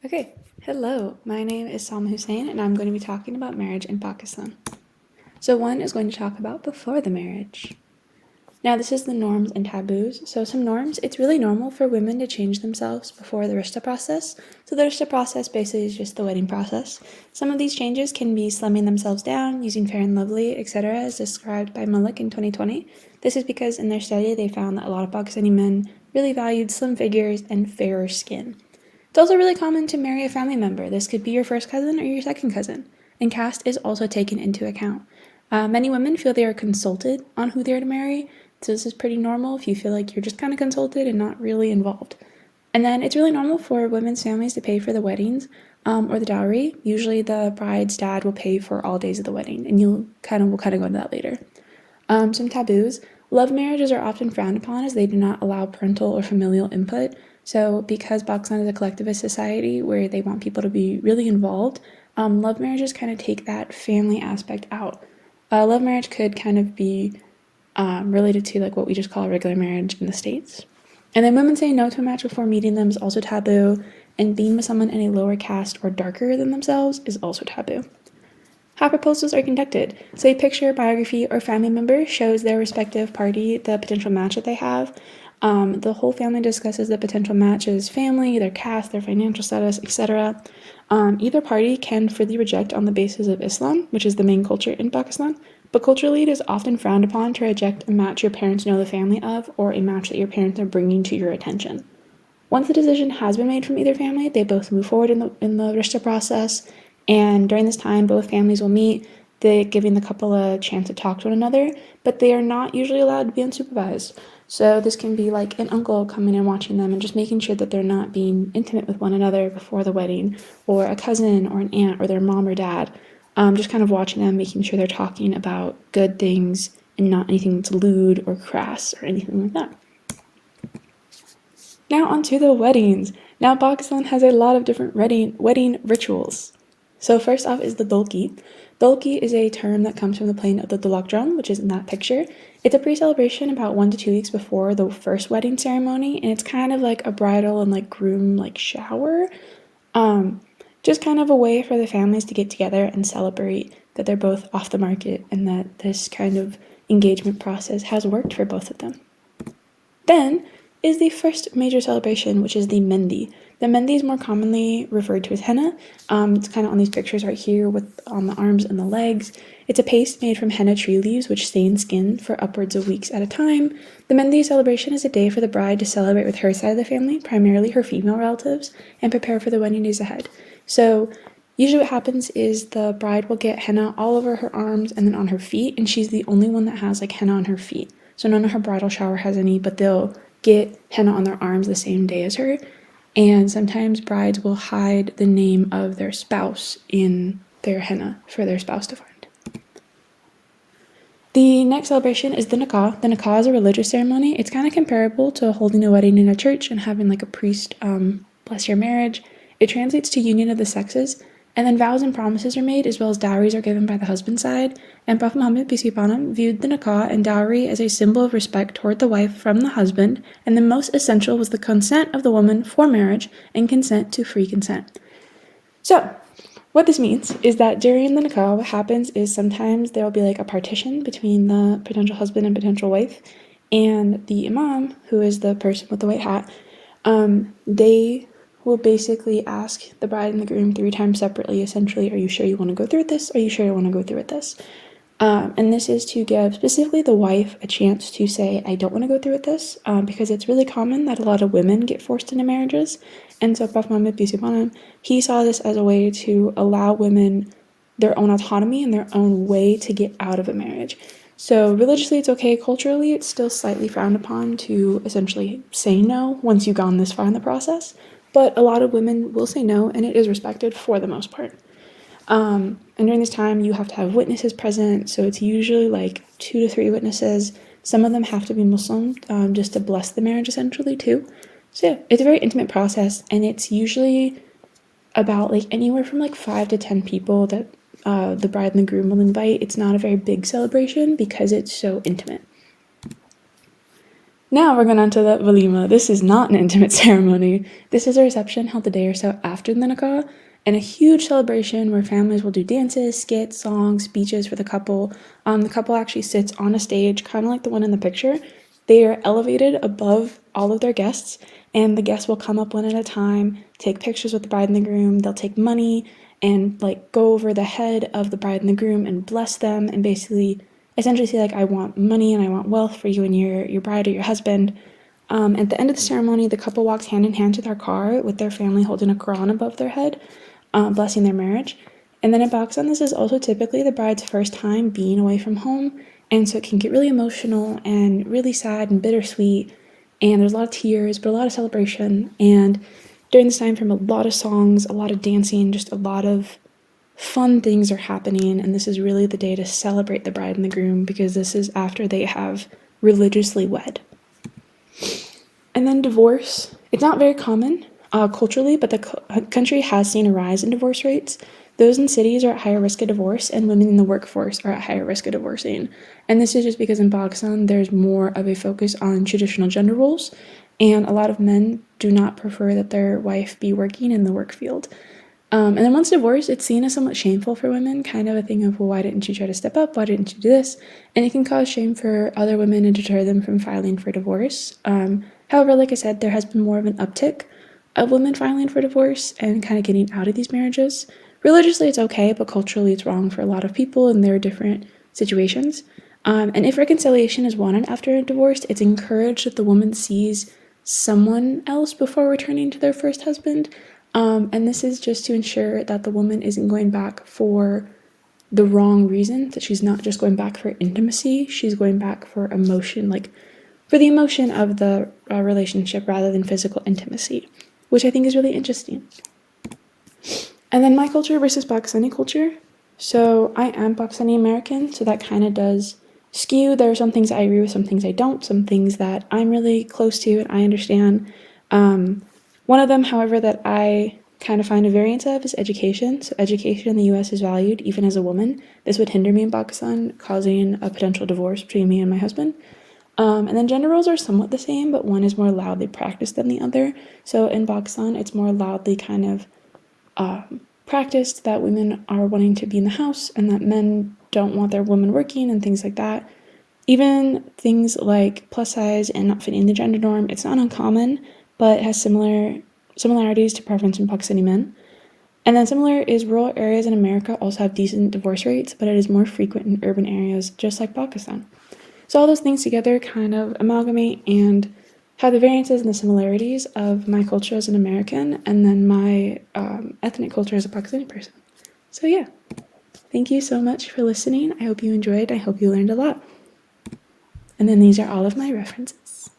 Okay, hello, my name is Salma Hussain and I'm going to be talking about marriage in Pakistan. So one is going to talk about before the marriage. Now this is the norms and taboos. So some norms, it's really normal for women to change themselves before the rishta process. So the rishta process basically is just the wedding process. Some of these changes can be slimming themselves down, using Fair and Lovely, etc. as described by Malik in 2020. This is because in their study they found that a lot of Pakistani men really valued slim figures and fairer skin. It's also really common to marry a family member. This could be your first cousin or your second cousin, and caste is also taken into account. Many women feel they are consulted on who they are to marry, so this is pretty normal if you feel like you're just kind of consulted and not really involved. And then it's really normal for women's families to pay for the weddings or the dowry. Usually the bride's dad will pay for all days of the wedding, and we'll kind of go into that later. Some taboos. Love marriages are often frowned upon as they do not allow parental or familial input. So because Pakistan is a collectivist society where they want people to be really involved, love marriages kind of take that family aspect out. Love marriage could kind of be related to like what we just call a regular marriage in the States. And then women saying no to a match before meeting them is also taboo, and being with someone in a lower caste or darker than themselves is also taboo. How proposals are conducted. So a picture, biography, or family member shows their respective party the potential match that they have. The whole family discusses the potential match's family, their caste, their financial status, etc. Either party can freely reject on the basis of Islam, which is the main culture in Pakistan, but culturally it is often frowned upon to reject a match your parents know the family of or a match that your parents are bringing to your attention. Once the decision has been made from either family, they both move forward in the rishta process, and during this time, both families will meet, giving the couple a chance to talk to one another, but they are not usually allowed to be unsupervised. So this can be like an uncle coming and watching them and just making sure that they're not being intimate with one another before the wedding, or a cousin or an aunt or their mom or dad, just kind of watching them, making sure they're talking about good things and not anything that's lewd or crass or anything like that. Now onto the weddings. Now Pakistan has a lot of different wedding rituals. So first off is the dolki. Dolki is a term that comes from the playing of the dulak drum, which is in that picture. It's a pre-celebration about 1 to 2 weeks before the first wedding ceremony, and it's kind of like a bridal and like groom like shower. Just kind of a way for the families to get together and celebrate that they're both off the market and that this kind of engagement process has worked for both of them. Then is the first major celebration, which is the Mendi. The Mendi is more commonly referred to as henna. It's kind of on these pictures right here on the arms and the legs. It's a paste made from henna tree leaves, which stain skin for upwards of weeks at a time. The Mendi celebration is a day for the bride to celebrate with her side of the family, primarily her female relatives, and prepare for the wedding days ahead. So usually what happens is the bride will get henna all over her arms and then on her feet, and she's the only one that has like henna on her feet. So none of her bridal shower has any, but they'll get henna on their arms the same day as her. And sometimes brides will hide the name of their spouse in their henna for their spouse to find. The next celebration is the nikah. The nikah is a religious ceremony. It's kind of comparable to holding a wedding in a church and having like a priest bless your marriage. It translates to union of the sexes, and then vows and promises are made, as well as dowries are given by the husband's side. And Prophet Muhammad, peace be upon him, viewed the nikah and dowry as a symbol of respect toward the wife from the husband, and the most essential was the consent of the woman for marriage and consent to free consent. So, what this means is that during the nikah, what happens is sometimes there will be like a partition between the potential husband and potential wife, and the imam, who is the person with the white hat, they will basically ask the bride and the groom 3 times separately, essentially, are you sure you want to go through with this? Are you sure you want to go through with this? And this is to give specifically the wife a chance to say, I don't want to go through with this, because it's really common that a lot of women get forced into marriages. And so Prophet Muhammad, peace be upon him, he saw this as a way to allow women their own autonomy and their own way to get out of a marriage. So religiously it's okay, culturally it's still slightly frowned upon to essentially say no once you've gone this far in the process, but a lot of women will say no, and it is respected for the most part. And during this time you have to have witnesses present, so it's usually like 2 to 3 witnesses. Some of them have to be Muslim, just to bless the marriage essentially too. So yeah, it's a very intimate process, and it's usually about like anywhere from like 5 to 10 people that the bride and the groom will invite. It's not a very big celebration because it's so intimate. Now we're going on to the walima. This is not an intimate ceremony. This is a reception held a day or so after the nikah, and a huge celebration where families will do dances, skits, songs, speeches for the couple. The couple actually sits on a stage, kind of like the one in the picture. They are elevated above all of their guests, and the guests will come up one at a time, take pictures with the bride and the groom. They'll take money and like go over the head of the bride and the groom and bless them, and basically essentially say like, I want money and I want wealth for you and your bride or your husband. At the end of the ceremony, the couple walks hand in hand to their car with their family holding a Quran above their head, blessing their marriage. And then in Pakistan, this is also typically the bride's first time being away from home, and so it can get really emotional and really sad and bittersweet, and there's a lot of tears, but a lot of celebration. And during this time frame, a lot of songs, a lot of dancing, just a lot of fun things are happening, and this is really the day to celebrate the bride and the groom, because this is after they have religiously wed. And then divorce. It's not very common culturally, but the country has seen a rise in divorce rates. Those in cities are at higher risk of divorce, and women in the workforce are at higher risk of divorcing. And this is just because in Pakistan, there's more of a focus on traditional gender roles, and a lot of men do not prefer that their wife be working in the work field. And then once divorced, it's seen as somewhat shameful for women, kind of a thing of, well, why didn't you try to step up? Why didn't you do this? And it can cause shame for other women and deter them from filing for divorce. However, like I said, there has been more of an uptick of women filing for divorce and kind of getting out of these marriages. Religiously, it's okay, but culturally, it's wrong for a lot of people, and there are different situations. And if reconciliation is wanted after a divorce, it's encouraged that the woman sees someone else before returning to their first husband. And this is just to ensure that the woman isn't going back for the wrong reason, that she's not just going back for intimacy, she's going back for emotion, like for the emotion of the relationship rather than physical intimacy, which I think is really interesting. And then my culture versus Pakistani culture. So I am Pakistani American, so that kind of does skew. There are some things I agree with, some things I don't, some things that I'm really close to and I understand. One of them, however, that I kind of find a variance of is education. So education in the US is valued even as a woman. This would hinder me in Pakistan, causing a potential divorce between me and my husband. And then gender roles are somewhat the same, but one is more loudly practiced than the other. So in Pakistan, it's more loudly kind of practiced that women are wanting to be in the house and that men don't want their women working and things like that. Even things like plus size and not fitting the gender norm, it's not uncommon, but it has similarities to preference in Pakistani men. And then similar is rural areas in America also have decent divorce rates, but it is more frequent in urban areas, just like Pakistan. So all those things together kind of amalgamate and have the variances and the similarities of my culture as an American and then my ethnic culture as a Pakistani person. So yeah, thank you so much for listening. I hope you enjoyed. I hope you learned a lot. And then these are all of my references.